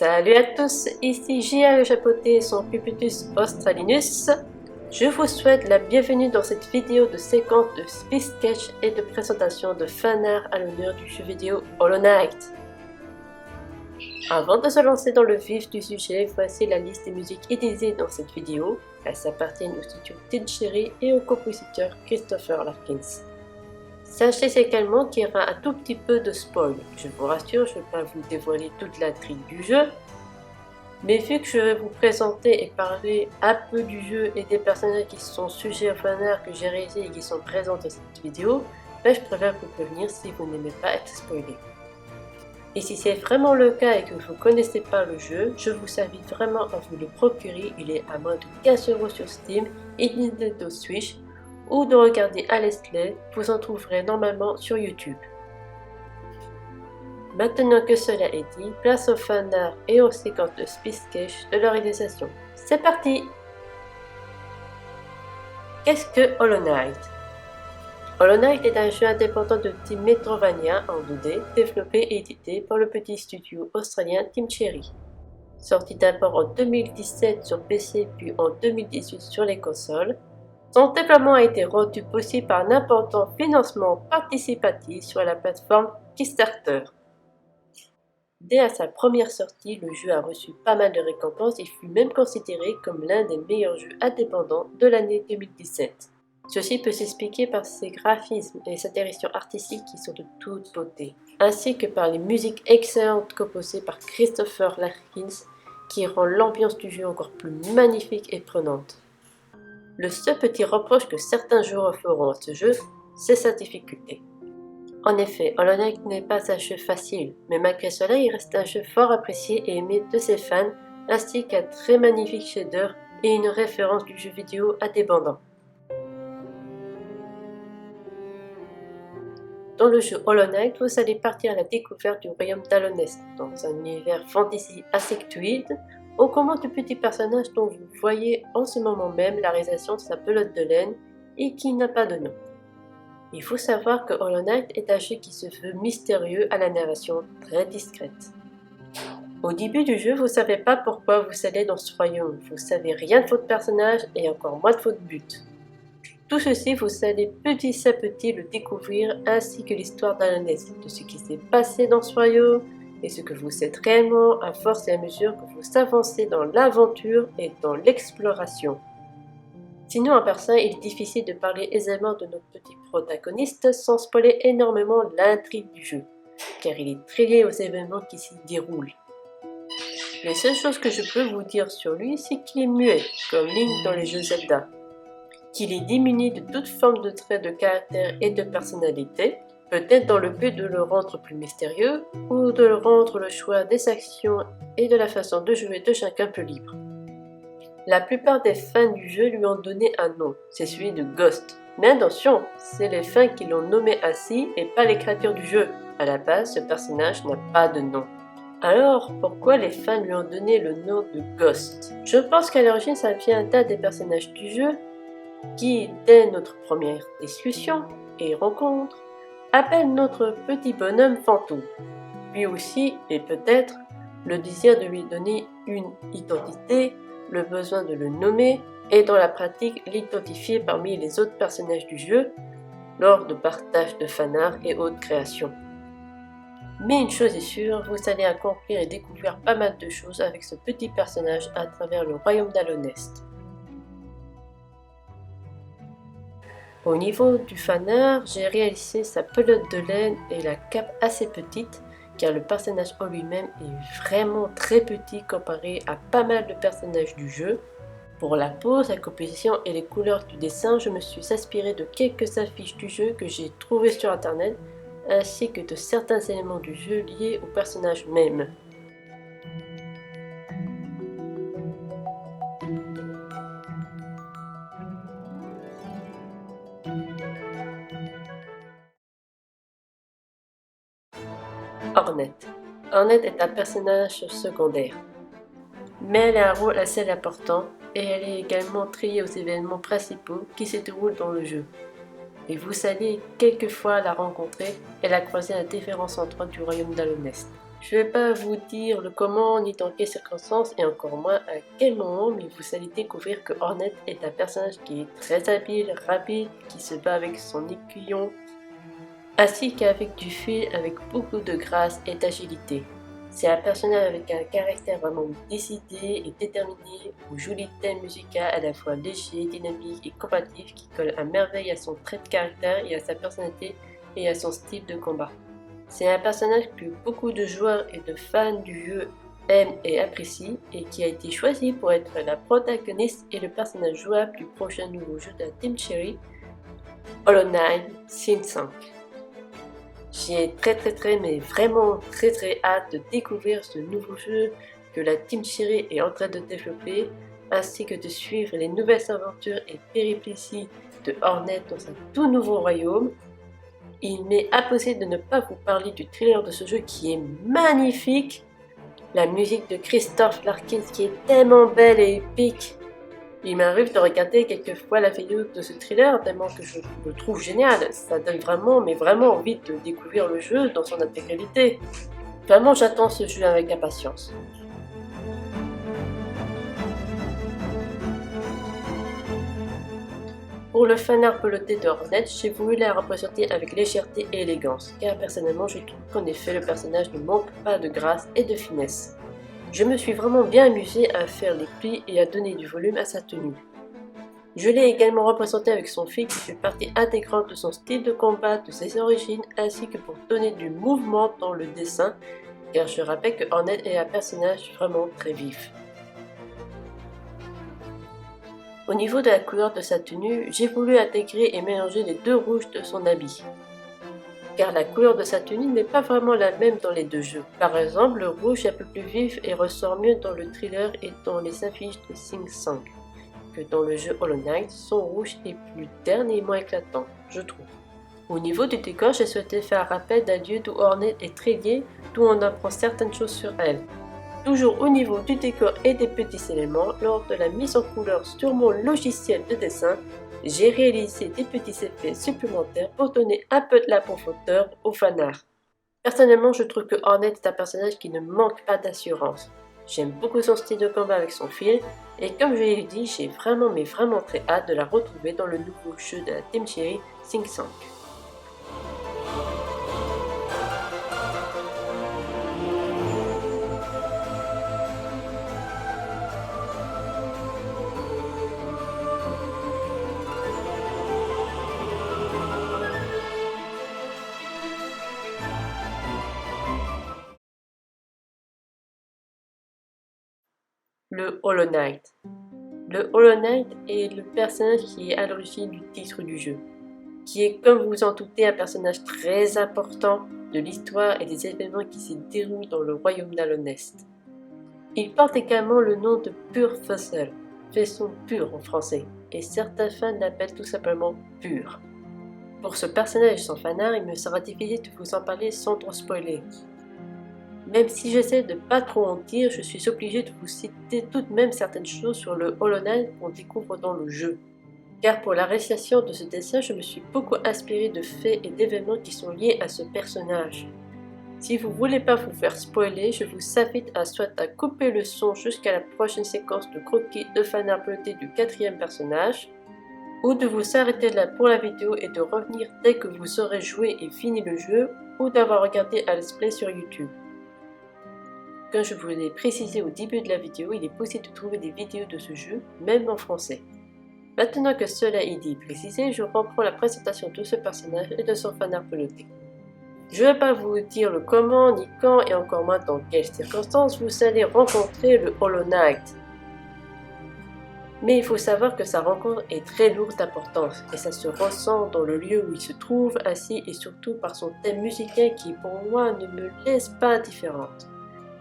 Salut à tous, ici J.A. le Chapoté et son Pupitus australinus. Je vous souhaite la bienvenue dans cette vidéo de séquence de speed sketch et de présentation de fanart à l'honneur du jeu vidéo Hollow Knight. Avant de se lancer dans le vif du sujet, voici la liste des musiques utilisées dans cette vidéo. Elles s'appartiennent au studio Tin Cherry et au compositeur Christopher Larkins. Sachez également qu'il y aura un tout petit peu de spoil. Je vous rassure, je ne vais pas vous dévoiler toute l'intrigue du jeu. Mais vu que je vais vous présenter et parler un peu du jeu et des personnages qui sont sujets au fanart que j'ai réalisé et qui sont présents dans cette vidéo, je préfère vous prévenir si vous n'aimez pas être spoilé. Et si c'est vraiment le cas et que vous ne connaissez pas le jeu, je vous invite vraiment à vous le procurer. Il est à moins de 15 € sur Steam et Nintendo Switch, ou de regarder à Let's Play, vous en trouverez normalement sur YouTube. Maintenant que cela est dit, place au fanart et aux séquences de speed sketch de leur réalisation. C'est parti! Qu'est-ce que Hollow Knight? Hollow Knight est un jeu indépendant de type Metroidvania en 2D, développé et édité par le petit studio australien Tin Cherry. Sorti d'abord en 2017 sur PC puis en 2018 sur les consoles, son déploiement a été rendu possible par un important financement participatif sur la plateforme Kickstarter. Dès à sa première sortie, le jeu a reçu pas mal de récompenses et fut même considéré comme l'un des meilleurs jeux indépendants de l'année 2017. Ceci peut s'expliquer par ses graphismes et sa direction artistique qui sont de toute beauté, ainsi que par les musiques excellentes composées par Christopher Larkins qui rend l'ambiance du jeu encore plus magnifique et prenante. Le seul petit reproche que certains joueurs feront à ce jeu, c'est sa difficulté. En effet, Hollow Knight n'est pas un jeu facile, mais malgré cela, il reste un jeu fort apprécié et aimé de ses fans, ainsi qu'un très magnifique shader et une référence du jeu vidéo indépendant. Dans le jeu Hollow Knight, vous allez partir à la découverte du royaume d'Hallownest, dans un univers fantasy insectoïde, aux commandes du petit personnage dont vous voyez en ce moment même la réalisation de sa pelote de laine et qui n'a pas de nom. Il faut savoir que Hollow Knight est un jeu qui se veut mystérieux à la narration très discrète. Au début du jeu, vous ne savez pas pourquoi vous allez dans ce royaume, vous ne savez rien de votre personnage et encore moins de votre but. Tout ceci, vous allez petit à petit le découvrir ainsi que l'histoire d'Hallownest, de ce qui s'est passé dans ce royaume et ce que vous êtes réellement à force et à mesure que vous avancez dans l'aventure et dans l'exploration. Sinon, en personne, il est difficile de parler aisément de notre petit protagoniste sans spoiler énormément l'intrigue du jeu, car il est très lié aux événements qui s'y déroulent. Les seules choses que je peux vous dire sur lui, c'est qu'il est muet, comme Link dans les jeux Zelda, qu'il est démuni de toute forme de traits de caractère et de personnalité, peut-être dans le but de le rendre plus mystérieux, ou de le rendre le choix des actions et de la façon de jouer de chacun plus libre. La plupart des fans du jeu lui ont donné un nom, c'est celui de Ghost. Mais attention, c'est les fans qui l'ont nommé ainsi et pas les créatures du jeu. À la base, ce personnage n'a pas de nom. Alors, pourquoi les fans lui ont donné le nom de Ghost? Je pense qu'à l'origine ça vient d'un des personnages du jeu qui, dès notre première discussion et rencontre, appelle notre petit bonhomme fantôme. Puis aussi, et peut-être, le désir de lui donner une identité, le besoin de le nommer et dans la pratique l'identifier parmi les autres personnages du jeu lors de partage de fanart et autres créations. Mais une chose est sûre, vous allez accomplir et découvrir pas mal de choses avec ce petit personnage à travers le royaume d'Hallownest. Au niveau du fanart, j'ai réalisé sa pelote de laine et la cape assez petite, car le personnage en lui-même est vraiment très petit comparé à pas mal de personnages du jeu. Pour la pose, la composition et les couleurs du dessin, je me suis inspiré de quelques affiches du jeu que j'ai trouvées sur internet, ainsi que de certains éléments du jeu liés au personnage même. Hornet. Hornet est un personnage secondaire, mais elle a un rôle assez important et elle est également triée aux événements principaux qui se déroulent dans le jeu. Et vous allez quelquefois la rencontrer et la croiser à différents endroits du royaume d'Hallownest. Je ne vais pas vous dire le comment ni dans quelles circonstances et encore moins à quel moment, mais vous allez découvrir que Hornet est un personnage qui est très habile, rapide, qui se bat avec son aiguillon, ainsi qu'avec du fil avec beaucoup de grâce et d'agilité. C'est un personnage avec un caractère vraiment décidé et déterminé, au joli thème musical à la fois léger, dynamique et combatif qui colle à merveille à son trait de caractère et à sa personnalité et à son style de combat. C'est un personnage que beaucoup de joueurs et de fans du jeu aiment et apprécient et qui a été choisi pour être la protagoniste et le personnage jouable du prochain nouveau jeu de la Team Cherry, Hollow Knight Sin 5. J'ai mais vraiment très hâte de découvrir ce nouveau jeu que la Team Cherry est en train de développer, ainsi que de suivre les nouvelles aventures et péripéties de Hornet dans un tout nouveau royaume. Il m'est impossible de ne pas vous parler du trailer de ce jeu qui est magnifique. La musique de Christophe Larkin qui est tellement belle et épique. Il m'arrive de regarder quelquefois la vidéo de ce trailer tellement que je le trouve génial. Ça donne vraiment envie de découvrir le jeu dans son intégralité. Vraiment j'attends ce jeu avec impatience. Pour le fanart peloté de Hornet, j'ai voulu la représenter avec légèreté et élégance, car personnellement je trouve qu'en effet le personnage ne manque pas de grâce et de finesse. Je me suis vraiment bien amusé à faire les plis et à donner du volume à sa tenue. Je l'ai également représenté avec son fil qui fait partie intégrante de son style de combat, de ses origines, ainsi que pour donner du mouvement dans le dessin, car je rappelle que Hornet est un personnage vraiment très vif. Au niveau de la couleur de sa tenue, j'ai voulu intégrer et mélanger les deux rouges de son habit. Car la couleur de sa tenue n'est pas vraiment la même dans les deux jeux. Par exemple, le rouge est un peu plus vif et ressort mieux dans le thriller et dans les affiches de Sing 5, que dans le jeu Hollow Knight, son rouge est plus terne et moins éclatant, je trouve. Au niveau du décor, j'ai souhaité faire un rappel d'un lieu d'où Hornet est très lié, d'où on apprend certaines choses sur elle. Toujours au niveau du décor et des petits éléments, lors de la mise en couleur sur mon logiciel de dessin, j'ai réalisé des petits effets supplémentaires pour donner un peu de la profondeur au fanart. Personnellement, je trouve que Hornet est un personnage qui ne manque pas d'assurance. J'aime beaucoup son style de combat avec son fil, et comme je l'ai dit, j'ai vraiment très hâte de la retrouver dans le nouveau jeu de la Team Cherry Sing 5. Le Hollow Knight. Le Hollow Knight est le personnage qui est à l'origine du titre du jeu, qui est, comme vous vous en doutez, un personnage très important de l'histoire et des événements qui s'y déroulent dans le royaume d'Alonest. Il porte également le nom de Pur Fussel, faisson pur en français, et certains fans l'appellent tout simplement Pur. Pour ce personnage et son fanart, il me sera difficile de vous en parler sans trop spoiler. Même si j'essaie de pas trop en dire, je suis obligé de vous citer tout de même certaines choses sur le Hollow Knight qu'on découvre dans le jeu. Car pour la réalisation de ce dessin, je me suis beaucoup inspiré de faits et d'événements qui sont liés à ce personnage. Si vous voulez pas vous faire spoiler, je vous invite à soit à couper le son jusqu'à la prochaine séquence de croquis de fanart peloté du 4e personnage, ou de vous arrêter là pour la vidéo et de revenir dès que vous aurez joué et fini le jeu, ou d'avoir regardé un let's play sur YouTube. Comme je vous l'ai précisé au début de la vidéo, il est possible de trouver des vidéos de ce jeu, même en français. Maintenant que cela est dit et précisé, je reprends la présentation de ce personnage et de son fanart peloté. Je ne vais pas vous dire le comment, ni quand, et encore moins dans quelles circonstances vous allez rencontrer le Hollow Knight. Mais il faut savoir que sa rencontre est très lourde d'importance, et ça se ressent dans le lieu où il se trouve, ainsi et surtout par son thème musical qui pour moi ne me laisse pas indifférente.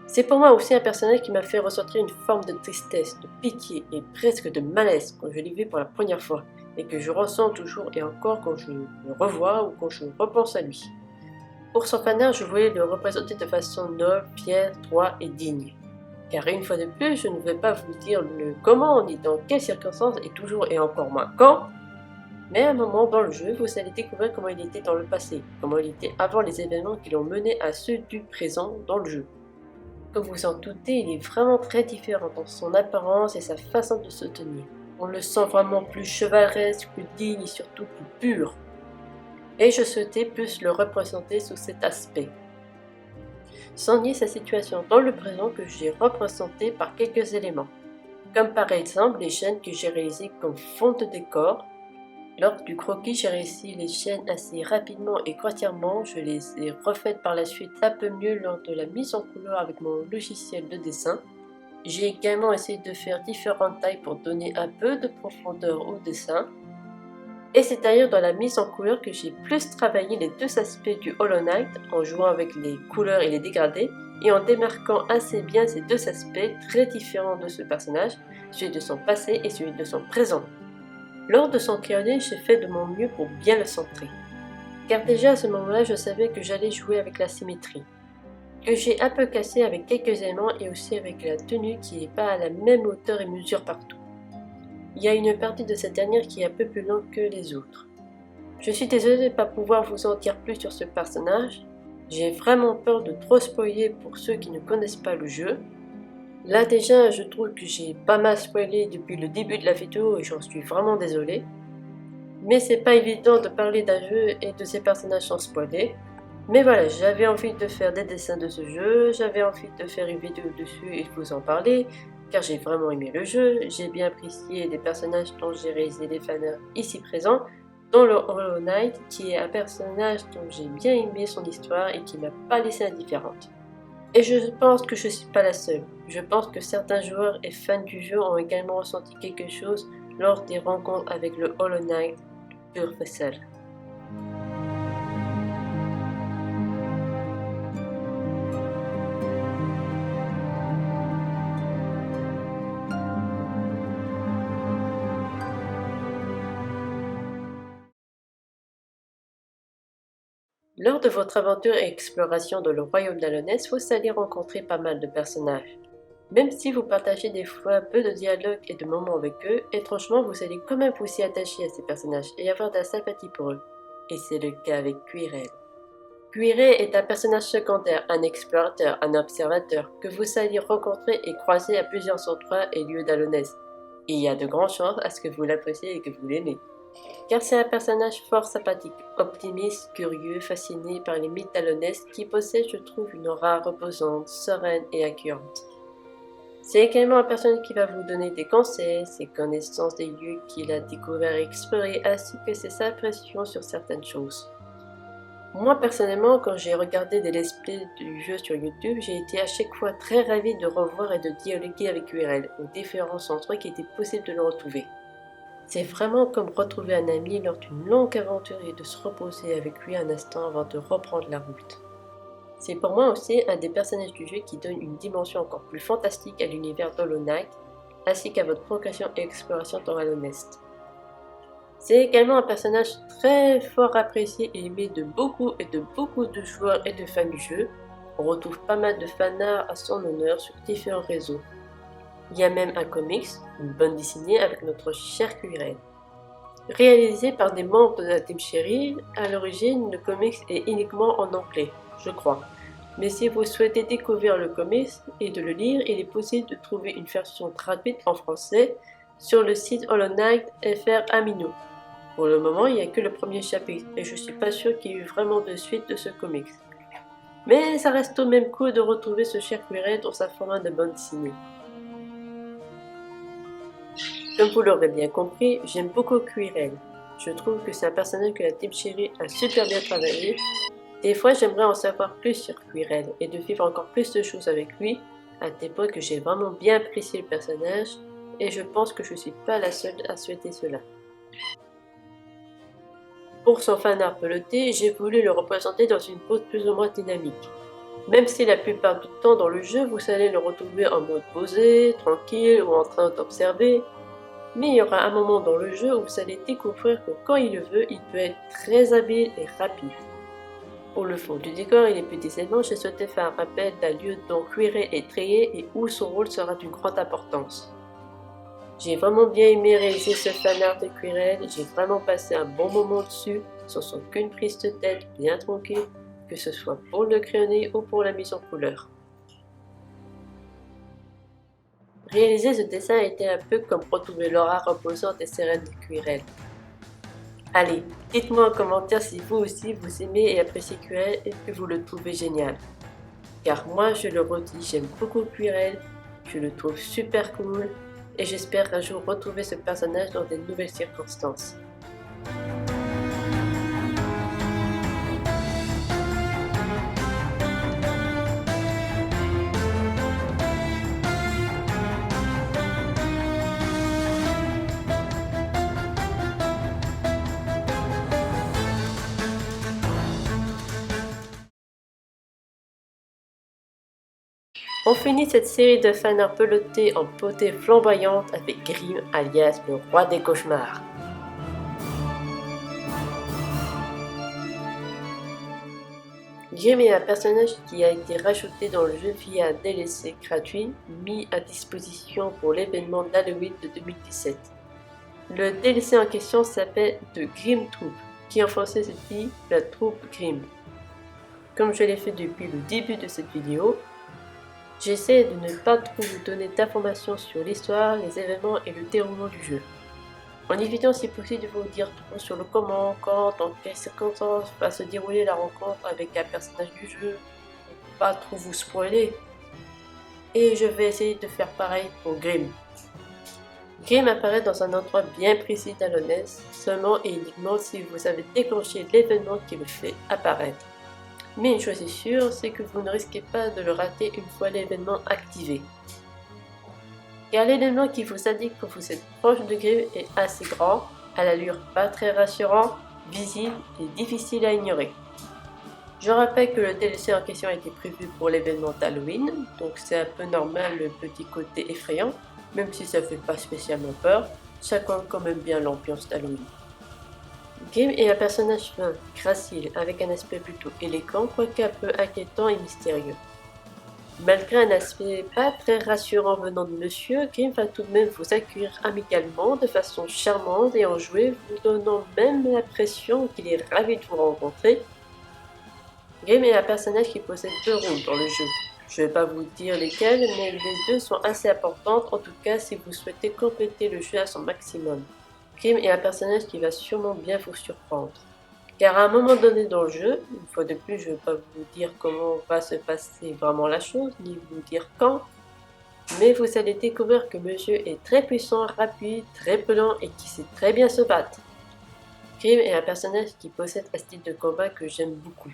C'est pour moi aussi un personnage qui m'a fait ressortir une forme de tristesse, de pitié et presque de malaise quand je l'ai vu pour la première fois, et que je ressens toujours et encore quand je le revois ou quand je repense à lui. Pour son fanart, je voulais le représenter de façon noble, fière, droite et digne. Car une fois de plus, je ne vais pas vous dire le comment ni dans quelles circonstances et toujours et encore moins quand, mais à un moment dans le jeu, vous allez découvrir comment il était dans le passé, comment il était avant les événements qui l'ont mené à ceux du présent dans le jeu. Comme vous en doutez, il est vraiment très différent dans son apparence et sa façon de se tenir. On le sent vraiment plus chevaleresque, plus digne et surtout plus pur. Et je souhaitais plus le représenter sous cet aspect. Sans nier sa situation dans le présent que j'ai représenté par quelques éléments. Comme par exemple les chaînes que j'ai réalisées comme fond de décor. Lors du croquis, j'ai réussi les chaînes assez rapidement et grossièrement. Je les ai refaites par la suite un peu mieux lors de la mise en couleur avec mon logiciel de dessin. J'ai également essayé de faire différentes tailles pour donner un peu de profondeur au dessin. Et c'est d'ailleurs dans la mise en couleur que j'ai plus travaillé les deux aspects du Hollow Knight en jouant avec les couleurs et les dégradés et en démarquant assez bien ces deux aspects très différents de ce personnage, celui de son passé et celui de son présent. Lors de son Kyone, j'ai fait de mon mieux pour bien le centrer. Car déjà à ce moment-là, je savais que j'allais jouer avec la symétrie. Que j'ai un peu cassé avec quelques éléments et aussi avec la tenue qui n'est pas à la même hauteur et mesure partout. Il y a une partie de cette dernière qui est un peu plus longue que les autres. Je suis désolée de ne pas pouvoir vous en dire plus sur ce personnage. J'ai vraiment peur de trop spoiler pour ceux qui ne connaissent pas le jeu. Là déjà, je trouve que j'ai pas mal spoilé depuis le début de la vidéo et j'en suis vraiment désolée. Mais c'est pas évident de parler d'un jeu et de ses personnages sans spoiler. Mais voilà, j'avais envie de faire des dessins de ce jeu, j'avais envie de faire une vidéo dessus et de vous en parler, car j'ai vraiment aimé le jeu, j'ai bien apprécié les personnages dont j'ai réalisé les fanarts ici présents, dont le Hollow Knight, qui est un personnage dont j'ai bien aimé son histoire et qui m'a pas laissé indifférente. Et je pense que je suis pas la seule, je pense que certains joueurs et fans du jeu ont également ressenti quelque chose lors des rencontres avec le Hollow Knight Pure Vessel. Lors de votre aventure et exploration dans le royaume d'Alonès, vous allez rencontrer pas mal de personnages. Même si vous partagez des fois peu de dialogue et de moments avec eux, étrangement vous allez quand même vous y attacher à ces personnages et avoir de la sympathie pour eux. Et c'est le cas avec Quirrell. Quirrell est un personnage secondaire, un explorateur, un observateur que vous allez rencontrer et croiser à plusieurs endroits et lieux d'Alonès. Et il y a de grandes chances à ce que vous l'appréciez et que vous l'aimez. Car c'est un personnage fort sympathique, optimiste, curieux, fasciné par les mythes d'Alonès qui possède, je trouve, une aura reposante, sereine et accueillante. C'est également un personnage qui va vous donner des conseils, ses connaissances des lieux qu'il a découverts et explorés, ainsi que ses impressions sur certaines choses. Moi personnellement, quand j'ai regardé des let's play du jeu sur YouTube, j'ai été à chaque fois très ravi de revoir et de dialoguer avec Quirrell, aux différents endroits qui étaient possible de le retrouver. C'est vraiment comme retrouver un ami lors d'une longue aventure et de se reposer avec lui un instant avant de reprendre la route. C'est pour moi aussi un des personnages du jeu qui donne une dimension encore plus fantastique à l'univers d'Hollow Knight, ainsi qu'à votre progression et exploration dans Alonest. C'est également un personnage très fort apprécié et aimé de beaucoup de joueurs et de fans du jeu. On retrouve pas mal de fanarts à son honneur sur différents réseaux. Il y a même un comics, une bande dessinée avec notre cher Quirrell. Réalisé par des membres de la Team Cherry, à l'origine le comics est uniquement en anglais, je crois. Mais si vous souhaitez découvrir le comics et de le lire, il est possible de trouver une version traduite en français sur le site Hollow Knight FR Amino. Pour le moment, il n'y a que le premier chapitre et je suis pas sûr qu'il y ait eu vraiment de suite de ce comics. Mais ça reste tout de même cool de retrouver ce cher Quirrell dans sa format de bande dessinée. Comme vous l'aurez bien compris, j'aime beaucoup Quirrell. Je trouve que c'est un personnage que la Team Cherry a super bien travaillé. Des fois, j'aimerais en savoir plus sur Quirrell et de vivre encore plus de choses avec lui, à tel point que j'ai vraiment bien apprécié le personnage, et je pense que je suis pas la seule à souhaiter cela. Pour son fanart peloté, j'ai voulu le représenter dans une pose plus ou moins dynamique. Même si la plupart du temps dans le jeu, vous allez le retrouver en mode posé, tranquille ou en train d'observer, mais il y aura un moment dans le jeu où vous allez découvrir que quand il le veut, il peut être très habile et rapide. Pour le fond du décor et les petits éléments, j'ai souhaité faire un rappel d'un lieu dont Quirrell est créé et où son rôle sera d'une grande importance. J'ai vraiment bien aimé réaliser ce fanart de Quirrell, j'ai vraiment passé un bon moment dessus, sans aucune prise de tête, bien tranquille, que ce soit pour le crayonné ou pour la mise en couleur. Réaliser ce dessin a été un peu comme retrouver l'aura reposante et sereine de Quirrell. Allez, dites-moi en commentaire si vous aussi vous aimez et appréciez Quirrell et que vous le trouvez génial. Car moi, je le redis, j'aime beaucoup Quirrell, je le trouve super cool et j'espère un jour retrouver ce personnage dans de nouvelles circonstances. On finit cette série de fanarts pelotés en potée flamboyante avec Grimm alias le roi des cauchemars. Grimm est un personnage qui a été rajouté dans le jeu via un DLC gratuit mis à disposition pour l'événement d'Halloween de 2017. Le DLC en question s'appelle The Grimm Troop, qui en français se dit la troupe Grimm. Comme je l'ai fait depuis le début de cette vidéo, j'essaie de ne pas trop vous donner d'informations sur l'histoire, les événements et le déroulement du jeu, en évitant si possible de vous dire trop sur le comment, quand, dans quelles circonstances va se dérouler la rencontre avec un personnage du jeu, pour pas trop vous spoiler. Et je vais essayer de faire pareil pour Grimm. Grimm apparaît dans un endroit bien précis d'Hallownest, seulement et uniquement si vous avez déclenché l'événement qui le fait apparaître. Mais une chose est sûre, c'est que vous ne risquez pas de le rater une fois l'événement activé. Car l'élément qui vous indique que vous êtes proche de Grimm est assez grand, à l'allure pas très rassurante, visible et difficile à ignorer. Je rappelle que le DLC en question a été prévu pour l'événement d'Halloween, donc c'est un peu normal le petit côté effrayant, même si ça fait pas spécialement peur, ça compte quand même bien l'ambiance d'Halloween. Grimm est un personnage fin, gracile, avec un aspect plutôt élégant, quoique un peu inquiétant et mystérieux. Malgré un aspect pas très rassurant venant de monsieur, Grimm va tout de même vous accueillir amicalement, de façon charmante et enjouée, vous donnant même l'impression qu'il est ravi de vous rencontrer. Grimm est un personnage qui possède deux rôles dans le jeu. Je ne vais pas vous dire lesquels, mais les deux sont assez importantes, en tout cas si vous souhaitez compléter le jeu à son maximum. Grimm est un personnage qui va sûrement bien vous surprendre. Car à un moment donné dans le jeu, une fois de plus je ne vais pas vous dire comment va se passer vraiment la chose, ni vous dire quand, mais vous allez découvrir que monsieur est très puissant, rapide, très pelant et qui sait très bien se battre. Grimm est un personnage qui possède un style de combat que j'aime beaucoup.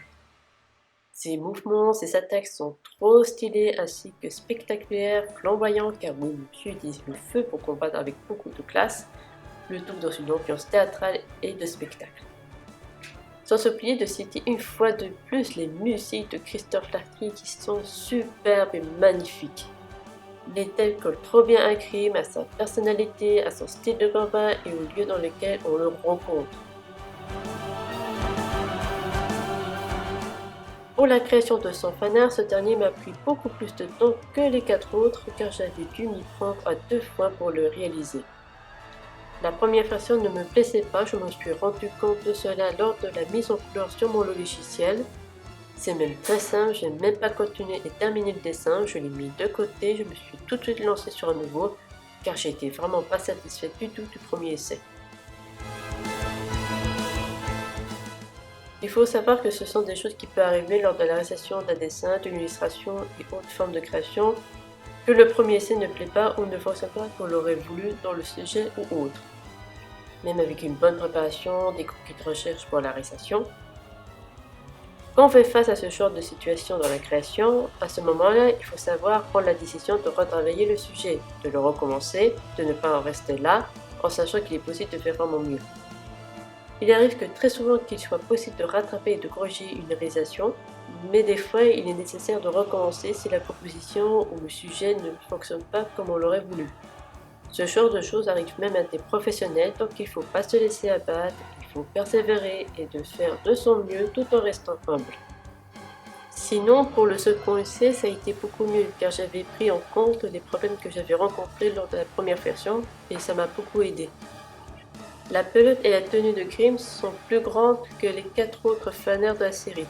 Ses mouvements, ses attaques sont trop stylés ainsi que spectaculaires, flamboyants car oui, monsieur utilise le feu pour combattre avec beaucoup de classe, le tout dans une ambiance théâtrale et de spectacle. Sans oublier de citer une fois de plus les musiques de Christophe Larky qui sont superbes et magnifiques. Les thèmes collent trop bien à Grimm, à sa personnalité, à son style de combat et au lieu dans lequel on le rencontre. Pour la création de son fanart, ce dernier m'a pris beaucoup plus de temps que les 4 autres car j'avais dû m'y prendre à 2 fois pour le réaliser. La première version ne me plaisait pas, je m'en suis rendu compte de cela lors de la mise en couleur sur mon logiciel. C'est même très simple, je n'ai même pas continué et terminé le dessin, je l'ai mis de côté, je me suis tout de suite lancé sur un nouveau, car j'étais vraiment pas satisfait du tout du premier essai. Il faut savoir que ce sont des choses qui peuvent arriver lors de la réalisation d'un dessin, d'une illustration et autres formes de création, que le premier essai ne plaît pas ou ne fonctionne pas comme on l'aurait voulu dans le sujet ou autre. Même avec une bonne préparation, des croquis de recherche pour la réalisation. Quand on fait face à ce genre de situation dans la création, à ce moment-là, il faut savoir prendre la décision de retravailler le sujet, de le recommencer, de ne pas en rester là, en sachant qu'il est possible de faire vraiment mieux. Il arrive que très souvent qu'il soit possible de rattraper et de corriger une réalisation, mais des fois il est nécessaire de recommencer si la proposition ou le sujet ne fonctionne pas comme on l'aurait voulu. Ce genre de choses arrive même à des professionnels, donc il ne faut pas se laisser abattre, il faut persévérer et de faire de son mieux tout en restant humble. Sinon, pour le second essai, ça a été beaucoup mieux car j'avais pris en compte les problèmes que j'avais rencontrés lors de la première version et ça m'a beaucoup aidé. La pelote et la tenue de Grimm sont plus grandes que les 4 autres fanarts de la série.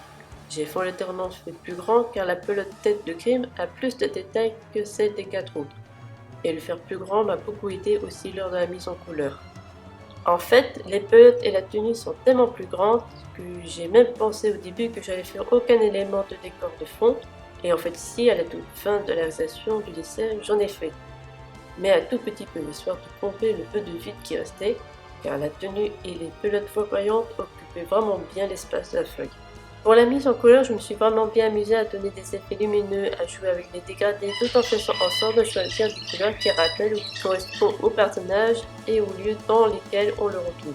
J'ai volontairement fait plus grand car la pelote tête de Grimm a plus de détails que celle des 4 autres. et le faire plus grand m'a beaucoup aidé aussi lors de la mise en couleur. En fait, les pelotes et la tenue sont tellement plus grandes que j'ai même pensé au début que j'allais faire aucun élément de décor de fond, et en fait ici, à la toute fin de la réalisation du dessin, j'en ai fait. Mais un tout petit peu, histoire de combler le peu de vide qui restait, car la tenue et les pelotes voyantes occupaient vraiment bien l'espace de la feuille. Pour la mise en couleur, je me suis vraiment bien amusée à donner des effets lumineux, à jouer avec les dégradés, tout en faisant en sorte de choisir des couleurs qui rappellent ou qui correspondent au personnage et aux lieux dans lesquels on le retrouve.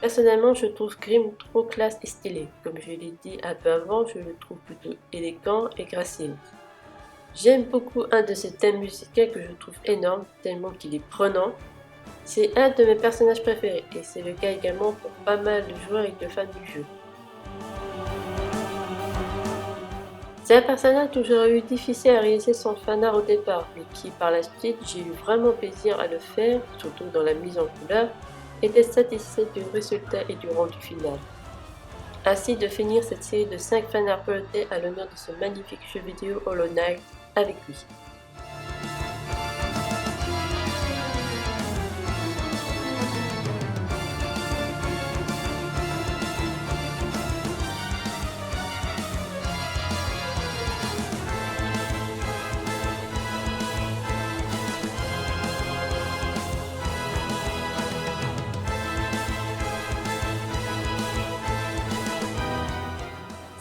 Personnellement, je trouve Grimm trop classe et stylé. Comme je l'ai dit un peu avant, je le trouve plutôt élégant et gracile. J'aime beaucoup un de ses thèmes musicaux que je trouve énorme, tellement qu'il est prenant. C'est un de mes personnages préférés et c'est le cas également pour pas mal de joueurs et de fans du jeu. C'est un personnage dont j'aurais eu difficile à réaliser son fanart au départ, mais qui par la suite j'ai eu vraiment plaisir à le faire, surtout dans la mise en couleur, et d'être satisfait du résultat et du rendu final. Ainsi de finir cette série de 5 fanarts pelotés à l'honneur de ce magnifique jeu vidéo Hollow Knight avec lui.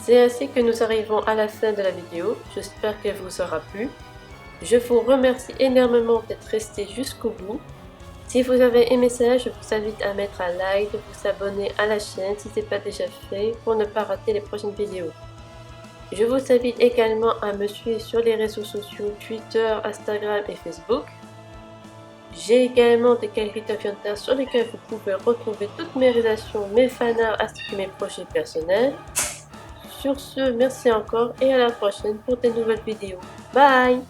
C'est ainsi que nous arrivons à la fin de la vidéo, j'espère qu'elle vous aura plu. Je vous remercie énormément d'être resté jusqu'au bout. Si vous avez aimé ça, je vous invite à mettre un like, de vous abonner à la chaîne si ce n'est pas déjà fait pour ne pas rater les prochaines vidéos. Je vous invite également à me suivre sur les réseaux sociaux Twitter, Instagram et Facebook. J'ai également des galeries DeviantArt sur lesquelles vous pouvez retrouver toutes mes réalisations, mes fanarts ainsi que mes projets personnels. Sur ce, merci encore et à la prochaine pour de nouvelles vidéos. Bye!